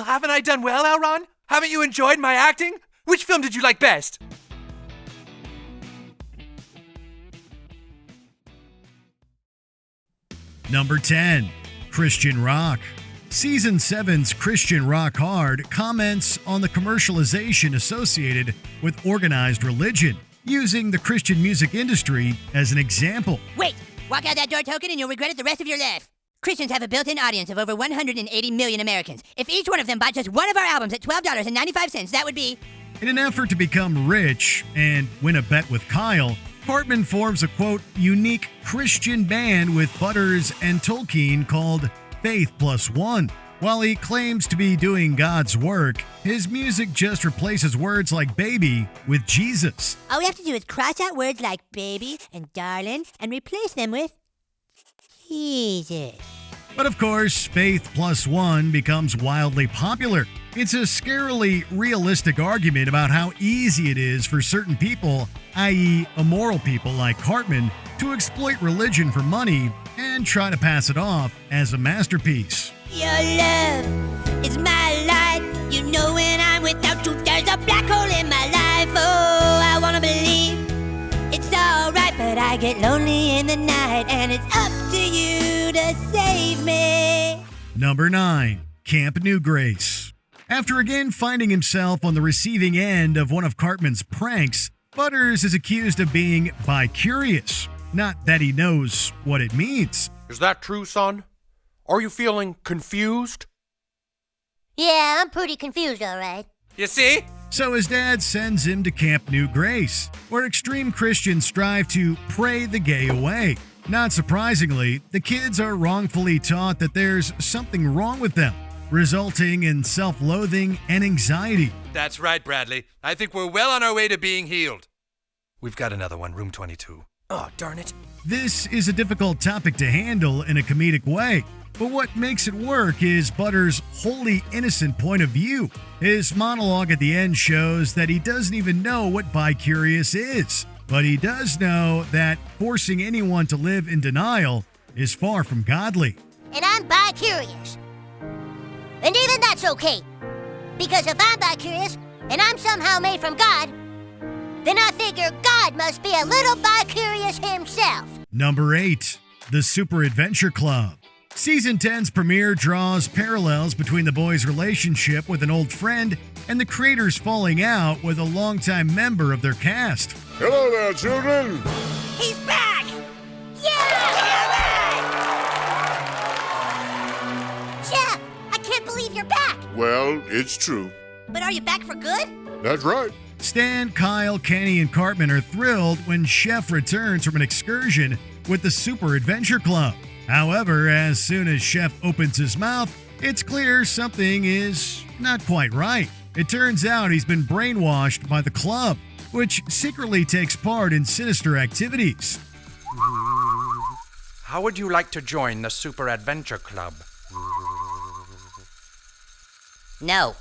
Haven't I done well, Elron? Haven't you enjoyed my acting? Which film did you like best? Number 10. Christian rock. Season 7's Christian Rock Hard comments on the commercialization associated with organized religion, using the Christian music industry as an example. Wait! Walk out that door, token, and you'll regret it the rest of your life. Christians have a built-in audience of over 180 million Americans. If each one of them bought just one of our albums at $12.95, that would be... In an effort to become rich and win a bet with Kyle, Hartman forms a, quote, unique Christian band with Butters and Tolkien called Faith Plus One. While he claims to be doing God's work, his music just replaces words like baby with Jesus. All we have to do is cross out words like baby and darling and replace them with Jesus. But of course, Faith Plus One becomes wildly popular. It's a scarily realistic argument about how easy it is for certain people, i.e. immoral people like Hartman, to exploit religion for money and try to pass it off as a masterpiece. Your love is my light. You know when I'm without you, there's a black hole in my life. Oh, I wanna believe it's alright, but I get lonely in the night, and it's up to you to save me. Number 9. Camp New Grace. After again finding himself on the receiving end of one of Cartman's pranks, Butters is accused of being bi-curious. Not that he knows what it means. Is that true, son? Are you feeling confused? Yeah, I'm pretty confused, all right. You see? So his dad sends him to Camp New Grace, where extreme Christians strive to pray the gay away. Not surprisingly, the kids are wrongfully taught that there's something wrong with them, resulting in self-loathing and anxiety. That's right, Bradley. I think we're well on our way to being healed. We've got another one, room 22. Oh, darn it. This is a difficult topic to handle in a comedic way, but what makes it work is Butters' wholly innocent point of view. His monologue at the end shows that he doesn't even know what bi-curious is, but he does know that forcing anyone to live in denial is far from godly. And I'm bi-curious. And even that's okay. Because if I'm bi-curious, and I'm somehow made from God, then I figure God must be a little bi-curious himself. Number 8. The Super Adventure Club. Season 10's premiere draws parallels between the boys' relationship with an old friend and the creators falling out with a longtime member of their cast. Hello there, children. He's back! Chef, I can't believe you're back. Well, it's true. But are you back for good? That's right. Stan, Kyle, Kenny, and Cartman are thrilled when Chef returns from an excursion with the Super Adventure Club. However, as soon as Chef opens his mouth, it's clear something is not quite right. It turns out he's been brainwashed by the club, which secretly takes part in sinister activities. How would you like to join the Super Adventure Club? No.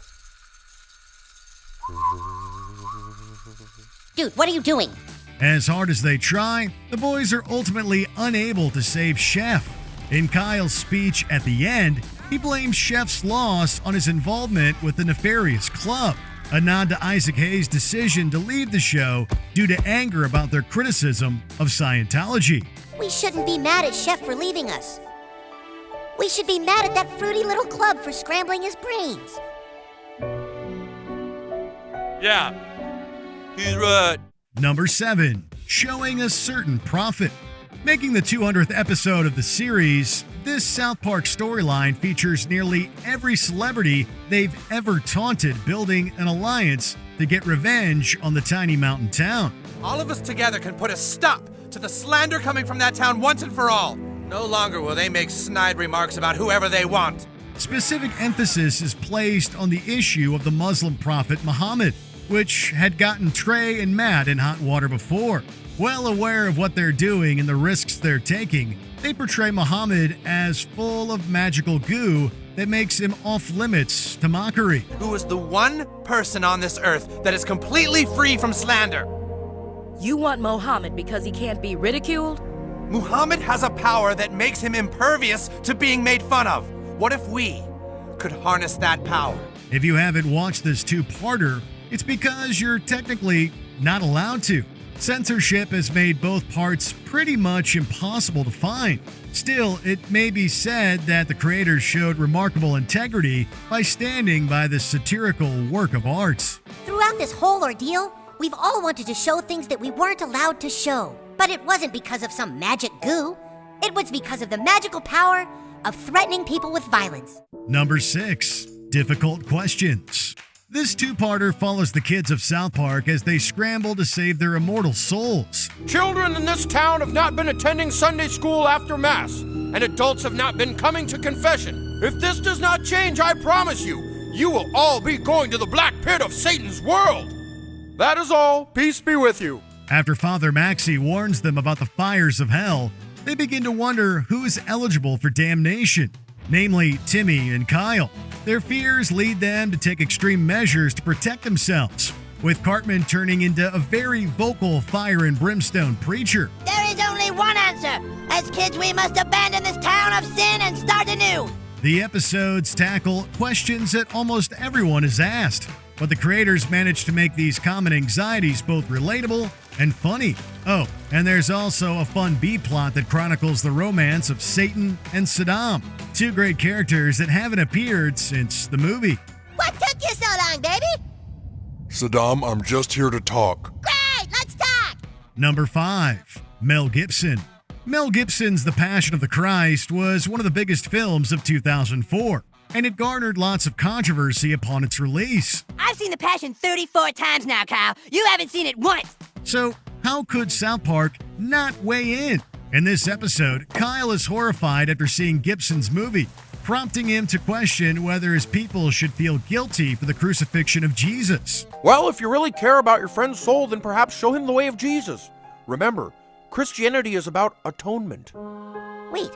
Dude, what are you doing? As hard as they try, the boys are ultimately unable to save Chef. In Kyle's speech at the end, he blames Chef's loss on his involvement with the nefarious club, a nod to Isaac Hayes' decision to leave the show due to anger about their criticism of Scientology. We shouldn't be mad at Chef for leaving us. We should be mad at that fruity little club for scrambling his brains. Yeah, he's right. Number 7. Showing a certain prophet. Making the 200th episode of the series, this South Park storyline features nearly every celebrity they've ever taunted building an alliance to get revenge on the tiny mountain town. All of us together can put a stop to the slander coming from that town once and for all. No longer will they make snide remarks about whoever they want. Specific emphasis is placed on the issue of the Muslim prophet Muhammad, which had gotten Trey and Matt in hot water before. Well aware of what they're doing and the risks they're taking, they portray Muhammad as full of magical goo that makes him off limits to mockery. Who is the one person on this earth that is completely free from slander? You want Mohammed because he can't be ridiculed? Muhammad has a power that makes him impervious to being made fun of. What if we could harness that power. If you haven't watched this two-parter, it's because you're technically not allowed to. Censorship has made both parts pretty much impossible to find. Still, it may be said that the creators showed remarkable integrity by standing by this satirical work of art. Throughout this whole ordeal, we've all wanted to show things that we weren't allowed to show. But it wasn't because of some magic goo. It was because of the magical power of threatening people with violence. Number 6. Difficult questions. This two-parter follows the kids of South Park as they scramble to save their immortal souls. Children in this town have not been attending Sunday school after Mass, and adults have not been coming to confession. If this does not change, I promise you, you will all be going to the black pit of Satan's world. That is all. Peace be with you. After Father Maxey warns them about the fires of hell, they begin to wonder who is eligible for damnation, namely Timmy and Kyle. Their fears lead them to take extreme measures to protect themselves, with Cartman turning into a very vocal fire and brimstone preacher. There is only one answer. As kids, we must abandon this town of sin and start anew. The episodes tackle questions that almost everyone has asked, but the creators managed to make these common anxieties both relatable and funny. Oh, and there's also a fun B-plot that chronicles the romance of Satan and Saddam, two great characters that haven't appeared since the movie. What took you so long, baby? Saddam, I'm just here to talk. Great, let's talk! Number 5. Mel Gibson. Mel Gibson's The Passion of the Christ was one of the biggest films of 2004, and it garnered lots of controversy upon its release. I've seen The Passion 34 times now, Kyle. You haven't seen it once. So, how could South Park not weigh in? In this episode, Kyle is horrified after seeing Gibson's movie, prompting him to question whether his people should feel guilty for the crucifixion of Jesus. Well, if you really care about your friend's soul, then perhaps show him the way of Jesus. Remember, Christianity is about atonement. Wait,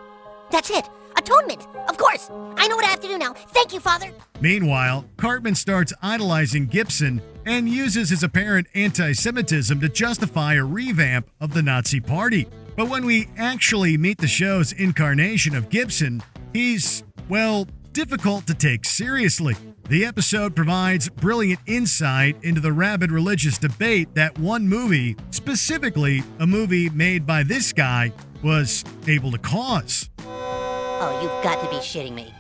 that's it. Atonement! Of course! I know what I have to do now. Thank you, Father! Meanwhile, Cartman starts idolizing Gibson and uses his apparent anti-Semitism to justify a revamp of the Nazi Party. But when we actually meet the show's incarnation of Gibson, he's, well, difficult to take seriously. The episode provides brilliant insight into the rabid religious debate that one movie, specifically a movie made by this guy, was able to cause. Oh, you've got to be shitting me.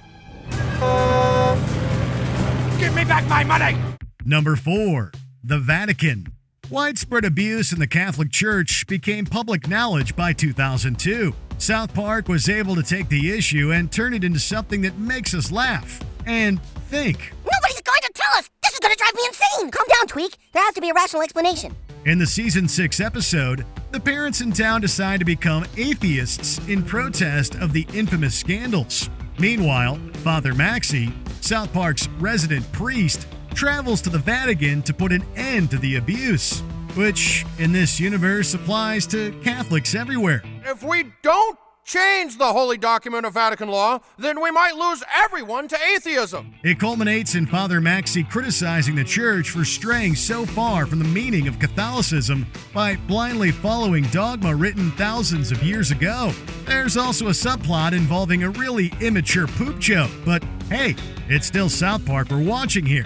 Give me back my money! Number 4. The Vatican. Widespread abuse in the Catholic Church became public knowledge by 2002. South Park was able to take the issue and turn it into something that makes us laugh and think. Nobody's going to tell us! This is going to drive me insane! Calm down, Tweak. There has to be a rational explanation. In the Season 6 episode, the parents in town decide to become atheists in protest of the infamous scandals. Meanwhile, Father Maxey, South Park's resident priest, travels to the Vatican to put an end to the abuse, which in this universe applies to Catholics everywhere. If we don't change the holy document of Vatican law, then we might lose everyone to atheism. It culminates in Father Maxey criticizing the church for straying so far from the meaning of Catholicism by blindly following dogma written thousands of years ago. There's also a subplot involving a really immature poop joke, but hey, it's still South Park we're watching here.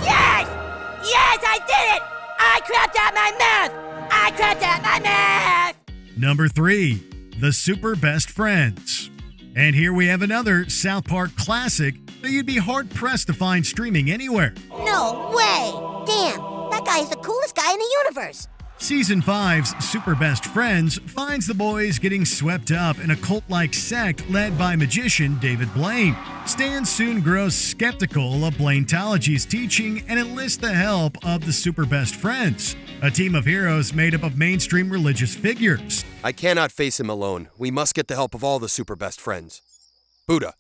Yes! Yes, I did it! I crapped out my mouth! I crapped out my mouth! Number 3. The Super Best Friends. And here we have another South Park classic that you'd be hard-pressed to find streaming anywhere. No way! Damn, that guy is the coolest guy in the universe. Season 5's Super Best Friends finds the boys getting swept up in a cult-like sect led by magician David Blaine. Stan soon grows skeptical of Blaintology's teaching and enlists the help of the Super Best Friends, a team of heroes made up of mainstream religious figures. I cannot face him alone. We must get the help of all the Super Best Friends. Buddha,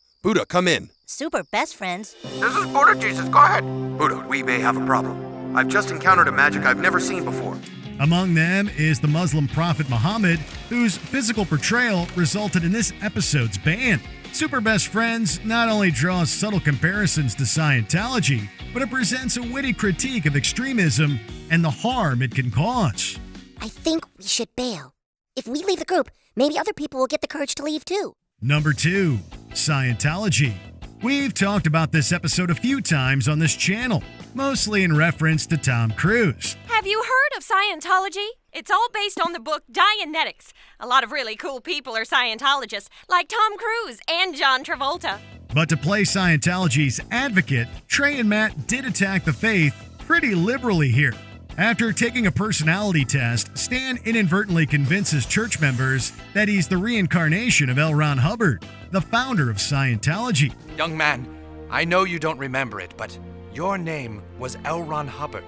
come in. Super best friends? This is Buddha Jesus, go ahead. Buddha, we may have a problem. I've just encountered a magic I've never seen before. Among them is the Muslim prophet Muhammad, whose physical portrayal resulted in this episode's ban. Super Best Friends not only draws subtle comparisons to Scientology, but it presents a witty critique of extremism and the harm it can cause. I think we should bail. If we leave the group, maybe other people will get the courage to leave too. Number 2. Scientology. We've talked about this episode a few times on this channel, mostly in reference to Tom Cruise. Have you heard of Scientology? It's all based on the book Dianetics. A lot of really cool people are Scientologists, like Tom Cruise and John Travolta. But to play Scientology's advocate, Trey and Matt did attack the faith pretty liberally here. After taking a personality test, Stan inadvertently convinces church members that he's the reincarnation of L. Ron Hubbard, the founder of Scientology. Young man, I know you don't remember it, but your name was L. Ron Hubbard.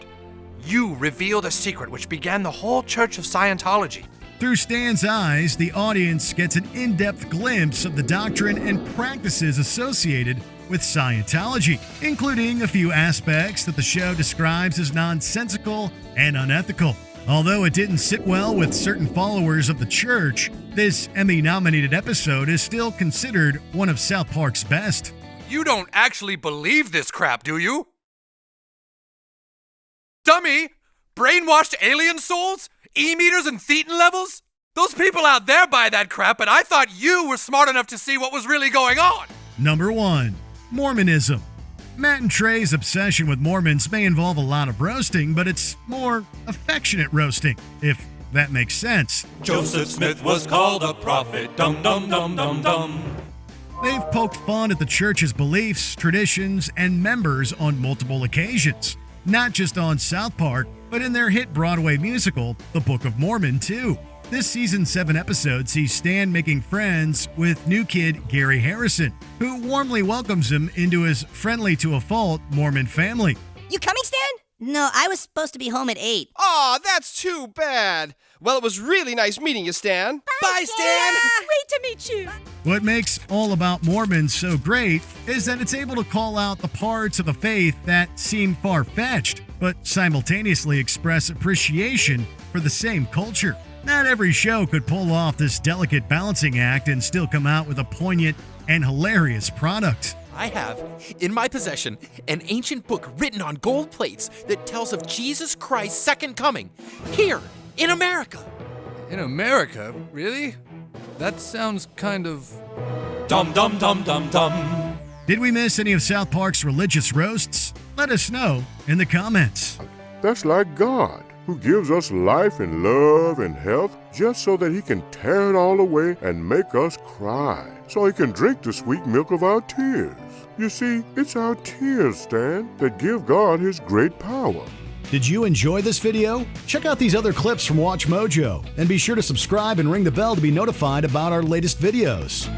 You revealed a secret which began the whole Church of Scientology. Through Stan's eyes, the audience gets an in-depth glimpse of the doctrine and practices associated with Scientology, including a few aspects that the show describes as nonsensical and unethical. Although it didn't sit well with certain followers of the church, this Emmy-nominated episode is still considered one of South Park's best. You don't actually believe this crap, do you? Dummy! Brainwashed alien souls? E-meters and thetan levels? Those people out there buy that crap, but I thought you were smart enough to see what was really going on. Number 1. Mormonism. Matt and Trey's obsession with Mormons may involve a lot of roasting, but it's more affectionate roasting, if that makes sense. Joseph Smith was called a prophet, dum dum dum dum dum. They've poked fun at the church's beliefs, traditions, and members on multiple occasions. Not just on South Park, but in their hit Broadway musical, The Book of Mormon, too. This season 7 episode sees Stan making friends with new kid Gary Harrison, who warmly welcomes him into his friendly-to-a-fault Mormon family. You coming, Stan? No, I was supposed to be home at 8. Aw, that's too bad. Well, it was really nice meeting you, Stan. Bye, Stan! Great to meet you. What makes All About Mormons so great is that it's able to call out the parts of the faith that seem far-fetched, but simultaneously express appreciation for the same culture. Not every show could pull off this delicate balancing act and still come out with a poignant and hilarious product. I have, in my possession, an ancient book written on gold plates that tells of Jesus Christ's second coming, here, in America. In America? Really? That sounds kind of... Dum dum dum dum dum. Did we miss any of South Park's religious roasts? Let us know in the comments. That's like God, who gives us life and love and health just so that he can tear it all away and make us cry, so he can drink the sweet milk of our tears. You see, it's our tears, Stan, that give God his great power. Did you enjoy this video? Check out these other clips from Watch Mojo, and be sure to subscribe and ring the bell to be notified about our latest videos.